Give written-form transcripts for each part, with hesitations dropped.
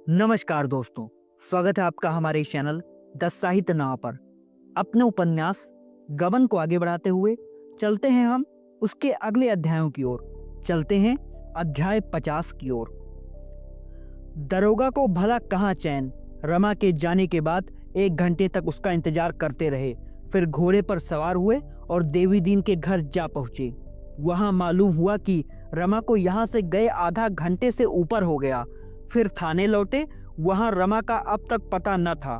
नमस्कार दोस्तों, स्वागत है आपका हमारे चैनल द साहित्य नाव पर। अपने उपन्यास गबन को आगे बढ़ाते हुए चलते हैं हम उसके अगले अध्यायों की ओर। चलते हैं अध्याय 50 की ओर। दरोगा को भला कहाँ चैन। रमा के जाने के बाद 1 घंटे तक उसका इंतजार करते रहे। फिर घोड़े पर सवार हुए और देवी दीन के घर जा पहुंचे। वहां मालूम हुआ कि रमा को यहाँ से गए आधा घंटे से ऊपर हो गया। फिर थाने लौटे, वहां रमा का अब तक पता न था।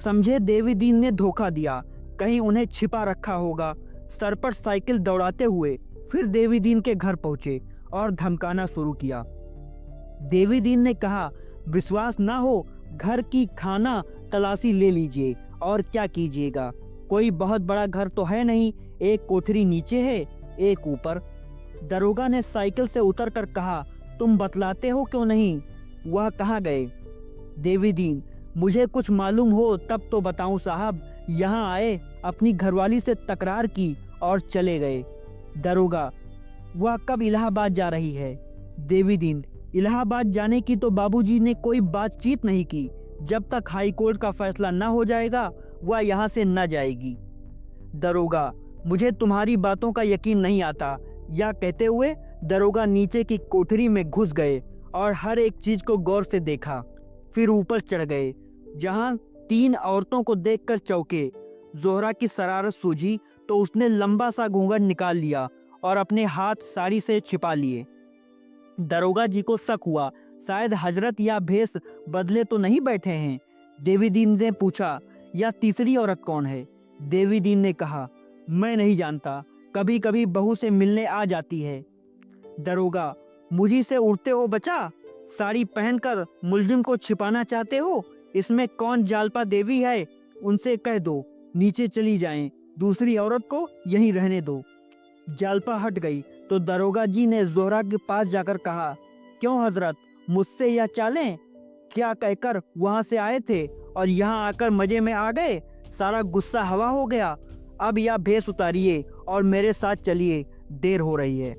समझे देवी दीन ने धोखा दिया, कहीं उन्हें छिपा रखा होगा। सर पर साइकिल दौड़ाते हुए फिर देवी दीन के घर पहुंचे और धमकाना शुरू किया। देवी दीन ने कहा, विश्वास ना हो घर की खाना तलाशी ले लीजिए और क्या कीजिएगा, कोई बहुत बड़ा घर तो है नहीं, एक कोठरी नीचे है एक ऊपर। दरोगा ने साइकिल से उतरकर कहा, तुम बतलाते हो क्यों नहीं, वह कहाँ गए। देवी दीन, मुझे कुछ मालूम हो तब तो बताऊं साहब। यहाँ आए, अपनी घरवाली से तकरार की और चले गए। दरोगा, वह कब इलाहाबाद जा रही है। देवी दीन, इलाहाबाद जाने की तो बाबूजी ने कोई बातचीत नहीं की। जब तक हाई कोर्ट का फैसला न हो जाएगा वह यहाँ से न जाएगी। दरोगा, मुझे तुम्हारी बातों का यकीन नहीं आता। यह कहते हुए दरोगा नीचे की कोठरी में घुस गए और हर एक चीज को गौर से देखा। फिर ऊपर चढ़ गए, जहां 3 औरतों को देखकर चौंके। जोहरा की शरारत सूझी तो उसने लंबा सा घूंघट निकाल लिया और अपने हाथ साड़ी से छिपा लिए। दरोगा जी को शक हुआ, शायद हजरत या भेष बदले तो नहीं बैठे हैं। देवी दीन ने पूछा, यह तीसरी औरत कौन है। देवी दीन ने कहा, मैं नहीं जानता, कभी कभी बहू से मिलने आ जाती है। दरोगा, मुझी से उड़ते हो बचा, साड़ी पहनकर मुलजिम को छिपाना चाहते हो। इसमें कौन जालपा देवी है, उनसे कह दो नीचे चली जाएं, दूसरी औरत को यहीं रहने दो। जालपा हट गई तो दरोगा जी ने जोहरा के पास जाकर कहा, क्यों हजरत, मुझसे यह चालें क्या कहकर वहां से आए थे और यहाँ आकर मजे में आ गए। सारा गुस्सा हवा हो गया। अब यह भेष उतारिए और मेरे साथ चलिए, देर हो रही है।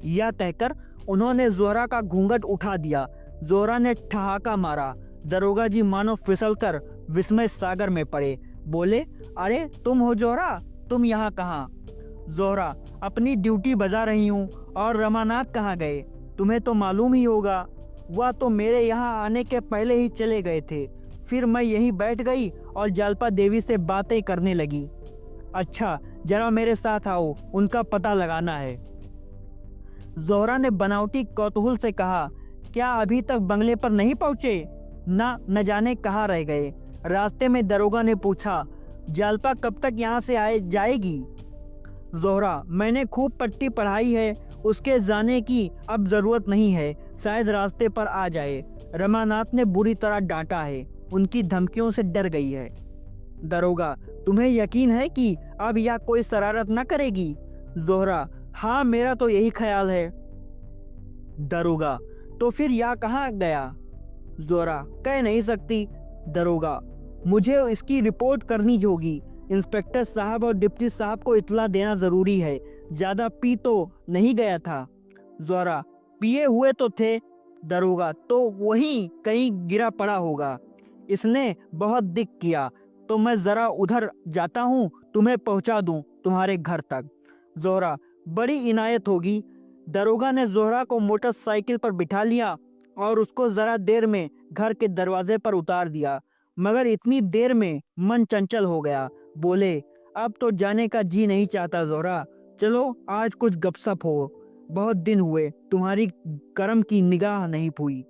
यह कहकर उन्होंने जोहरा का घूंघट उठा दिया। जोहरा ने ठहाका मारा। दरोगा जी मानो फिसलकर विस्मय सागर में पड़े। बोले, अरे तुम हो जोहरा, तुम यहाँ कहाँ। जोहरा, अपनी ड्यूटी बजा रही हूँ। और रमानाथ कहाँ गए, तुम्हें तो मालूम ही होगा। वह तो मेरे यहाँ आने के पहले ही चले गए थे। फिर मैं यहीं बैठ गई और जालपा देवी से बातें करने लगी। अच्छा, जरा मेरे साथ आओ, उनका पता लगाना है। जोहरा ने बनावटी कौतूहल से कहा, क्या अभी तक बंगले पर नहीं पहुंचे। ना, न जाने कहाँ रह गए। रास्ते में दरोगा ने पूछा, जालपा कब तक यहाँ से आए जाएगी। जोहरा, मैंने खूब पट्टी पढ़ाई है, उसके जाने की अब जरूरत नहीं है, शायद रास्ते पर आ जाए। रमानाथ ने बुरी तरह डांटा है, उनकी धमकियों से डर गई है। दरोगा, तुम्हें यकीन है कि अब यह कोई शरारत न करेगी। जोहरा, हाँ, मेरा तो यही ख्याल है। दरोगा, तो फिर यह कहाँ गया। जोहरा, कह नहीं सकती। दरोगा, मुझे इसकी रिपोर्ट करनी होगी। इंस्पेक्टर साहब और डिप्टी साहब को इत्तला देना जरूरी है। ज्यादा पी तो नहीं गया था। जोहरा, पिए हुए तो थे। दरोगा, तो वहीं कहीं गिरा पड़ा होगा, इसने बहुत दिक किया तो मैं जरा उधर जाता हूँ, तुम्हें पहुँचा दूँ तुम्हारे घर तक। जोहरा, बड़ी इनायत होगी। दरोगा ने जोहरा को मोटरसाइकिल पर बिठा लिया और उसको जरा देर में घर के दरवाजे पर उतार दिया। मगर इतनी देर में मन चंचल हो गया। बोले, अब तो जाने का जी नहीं चाहता जोहरा, चलो आज कुछ गपशप हो, बहुत दिन हुए तुम्हारी करम की निगाह नहीं हुई।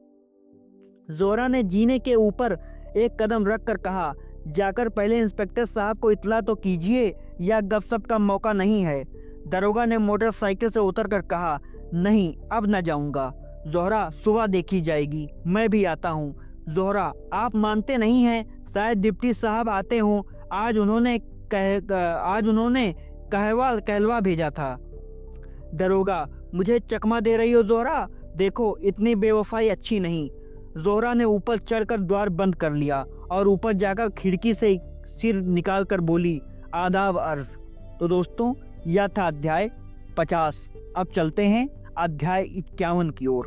जोहरा ने जीने के ऊपर एक कदम रख कर कहा, जाकर पहले इंस्पेक्टर साहब को इत्तला तो कीजिए, यह गपशप का मौका नहीं है। दरोगा ने मोटरसाइकिल से उतरकर कहा, नहीं, अब न जाऊंगा। जोहरा, सुबह देखी जाएगी, मैं भी आता हूँ। जोहरा, आप मानते नहीं हैं, शायद डिप्टी साहब आते हों। आज उन्होंने कहलवा भेजा था। दरोगा, मुझे चकमा दे रही हो जोहरा, देखो इतनी बेवफाई अच्छी नहीं। जोहरा ने ऊपर चढ़कर द्वार बंद कर लिया और ऊपर जाकर खिड़की से सिर निकालकर बोली, आदाब अर्ज। तो दोस्तों, यह था अध्याय 50। अब चलते हैं अध्याय 51 की ओर।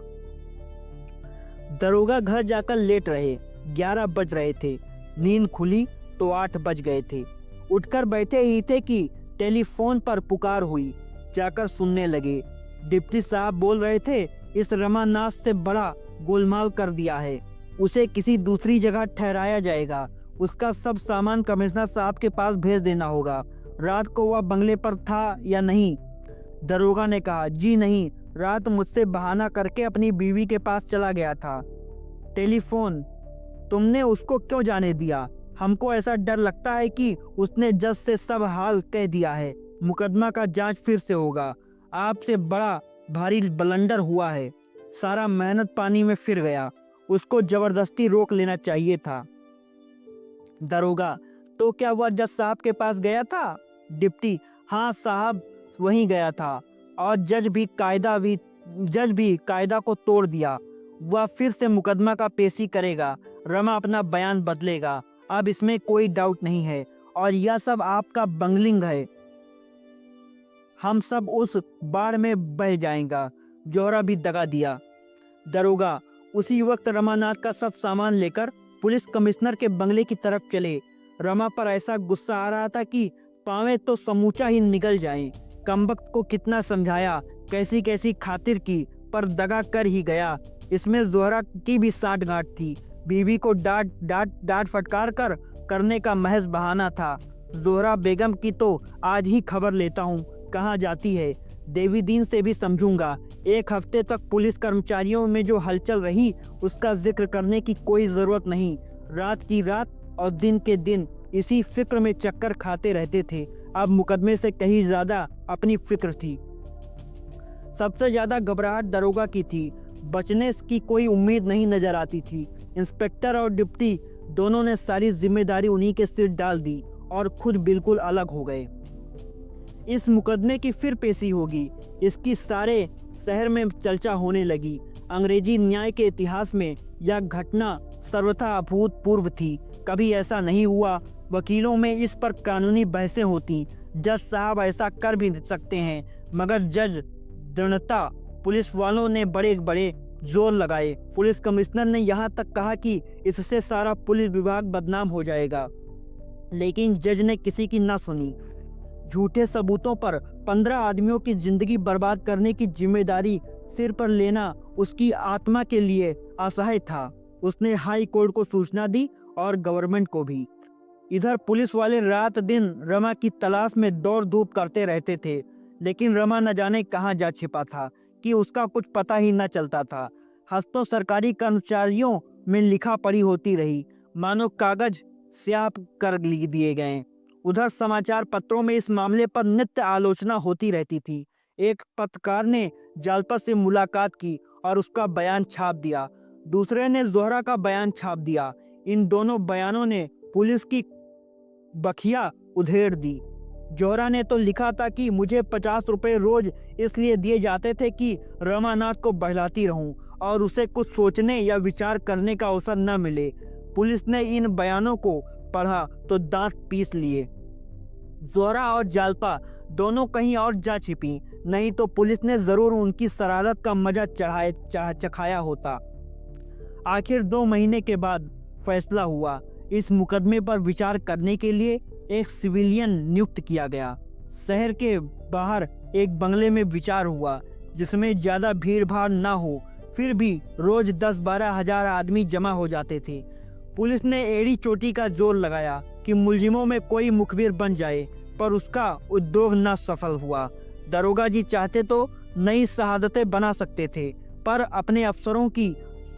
दरोगा घर जाकर लेट रहे। 11 बज रहे थे। नींद खुली तो 8 बज गए थे। उठकर बैठे ही थे कि टेलीफोन पर पुकार हुई। जाकर सुनने लगे। डिप्टी साहब बोल रहे थे, इस रमानाथ से बड़ा गोलमाल कर दिया है। उसे किसी दूसरी जगह ठहराया जाएगा। उसका सब सामान कमिश्नर साहब के पास भेज देना होगा। रात को वह बंगले पर था या नहीं? दरोगा ने कहा, जी नहीं, रात मुझसे बहाना करके अपनी बीवी के पास चला गया था। टेलीफोन तुमने उसको क्यों जाने दिया? हमको ऐसा डर लगता है कि उसने जज से सब हाल कह दिया है। मुकदमा का जांच फिर से होगा। आपसे बड़ा भारी ब्लंडर हुआ है। सारा मेहनत पानी में फिर गया। उसको जबरदस्ती रोक लेना चाहिए था। दरोगा, तो क्या वह जज साहब के पास गया था? डिप्टी, हाँ साहब, वहीं गया था। और जज भी कायदा को तोड़ दिया। वह फिर से मुकदमा का पेशी करेगा। रमा अपना बयान बदलेगा। अब इसमें कोई डाउट नहीं है। और यह सब आपका बंगलिंग है। हम सब उस बाढ़ में बह जाएगा। जोहरा भी दगा दिया। दरोगा उसी वक्त रमानाथ का सब सामान लेकर पुलिस कमिश्नर के बंगले की तरफ चले। रमा पर ऐसा गुस्सा आ रहा था कि पावे तो समूचा ही निकल जाए। कमबख्त को कितना समझाया, कैसी कैसी खातिर की, पर दगा कर ही गया। इसमें जोहरा की भी साठगांठ थी। बीवी को डांट फटकार कर करने का महज बहाना था। जोहरा बेगम की तो आज ही खबर लेता हूँ, कहाँ जाती है। देवी दीन से भी समझूंगा। 1 हफ्ते तक पुलिस कर्मचारियों में जो हलचल रही उसका जिक्र करने की कोई जरूरत नहीं। रात की रात और दिन के दिन इसी फिक्र में चक्कर खाते रहते थे। अब मुकदमे से कहीं ज्यादा अपनी फिक्र थी। सबसे ज्यादा घबराहट दरोगा की थी। बचने की कोई उम्मीद नहीं नजर आती थी। इंस्पेक्टर और डिप्टी दोनों ने सारी जिम्मेदारी उन्हीं के सिर डाल दी और खुद बिल्कुल अलग हो गए। इस मुकदमे की फिर पेशी होगी। इसकी सारे शहर में चर्चा होने लगी। अंग्रेजी न्याय के इतिहास में यह घटना सर्वथा अभूतपूर्व थी। कभी ऐसा नहीं हुआ। वकीलों में इस पर कानूनी बहसें होती। जज साहब ऐसा कर भी सकते हैं, मगर जज दृढ़ता। पुलिस वालों ने बड़े बड़े जोर लगाए। पुलिस कमिश्नर ने यहाँ तक कहा कि इससे सारा पुलिस विभाग बदनाम हो जाएगा, लेकिन जज ने किसी की ना सुनी। झूठे सबूतों पर 15 आदमियों की जिंदगी बर्बाद करने की जिम्मेदारी सिर पर लेना उसकी आत्मा के लिए असह्य था। उसने हाई कोर्ट को सूचना दी और गवर्नमेंट को भी। इधर पुलिस वाले रात दिन रमा की तलाश में दौड़ धूप करते रहते थे, लेकिन रमा न जाने कहाँ जा छिपा था कि उसका कुछ पता ही न चलता था। हफ्तों सरकारी कर्मचारियों में लिखा पढ़ी होती रही, मानो कागज स्याह कर दिए गए। उधर समाचार पत्रों में इस मामले पर नित्य आलोचना होती रहती थी। एक पत्रकार ने जालपा से मुलाकात की और उसका बयान छाप दिया। दूसरे ने जोहरा का बयान छाप दिया। इन दोनों बयानों ने पुलिस की बखिया उधेड़ दी। जोहरा ने तो लिखा था कि मुझे 50 रुपए रोज इसलिए दिए जाते थे कि रमानाथ को बहलाती रहूं और उसे कुछ सोचने या विचार करने का अवसर न मिले। पुलिस ने इन बयानों को पढ़ा तो दांत पीस लिए। जोहरा और जालपा दोनों कहीं और जा छिपी, नहीं तो पुलिस ने जरूर उनकी शरारत का मजा चखाया होता। आखिर 2 महीने के बाद फैसला हुआ। इस मुकदमे पर विचार करने के लिए एक सिविलियन नियुक्त किया गया। शहर के बाहर एक बंगले में विचार हुआ, जिसमें ज्यादा भीड़ भाड़ ना हो। फिर भी रोज 10-12 हजार आदमी जमा हो जाते थे। पुलिस ने एड़ी चोटी का जोर लगाया कि मुलजिमों में कोई मुखबिर बन जाए, पर उसका उद्योग न सफल हुआ। दरोगा जी चाहते तो नई शहादतें बना सकते थे, पर अपने अफसरों की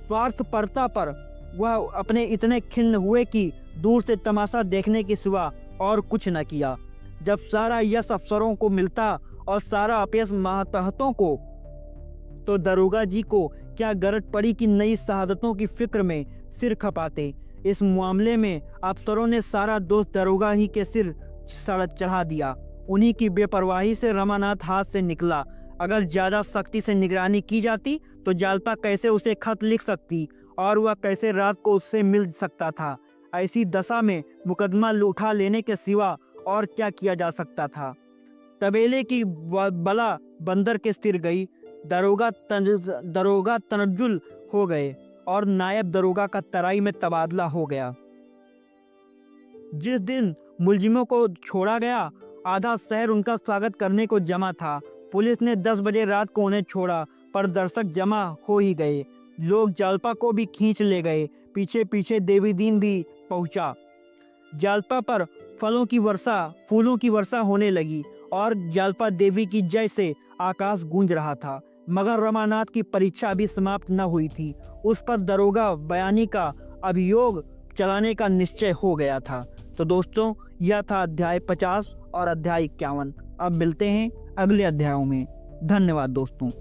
स्वार्थपरता पर वह अपने इतने खिन्न हुए कि दूर से तमाशा देखने के सिवा और कुछ न किया। जब सारा यश अफसरों को मिलता और सारा अपयश मातहतों को, तो दरोगा जी को क्या गरज पड़ी कि नई शहादतों की फिक्र में सिर खपाते। इस मामले में अफसरों ने सारा दोष दरोगा ही के सिर चढ़ा दिया। उन्हीं की बेपरवाही से रमानाथ हाथ से निकला। अगर ज्यादा सख्ती से निगरानी की जाती तो जालपा कैसे उसे खत लिख सकती और वह कैसे रात को उससे मिल सकता था। ऐसी दशा में मुकदमा उठा लेने के सिवा और क्या किया जा सकता था। तबेले की बला बंदर के सिर गई। दरोगा तनज्जुल हो गए और नायब दरोगा का तराई में तबादला हो गया। जिस दिन मुलजिमों को छोड़ा गया, आधा शहर उनका स्वागत करने को जमा था। पुलिस ने 10 बजे रात को उन्हें छोड़ा, पर दर्शक जमा हो ही गए। लोग जालपा को भी खींच ले गए। पीछे पीछे देवीदीन भी पहुंचा। जालपा पर फलों की वर्षा, फूलों की वर्षा होने लगी और जालपा देवी की जय से आकाश गूंज रहा था। मगर रमानाथ की परीक्षा अभी समाप्त न हुई थी। उस पर दरोगा बयानी का अभियोग चलाने का निश्चय हो गया था। तो दोस्तों, यह था अध्याय 50 और अध्याय 51। अब मिलते हैं अगले अध्यायों में। धन्यवाद दोस्तों।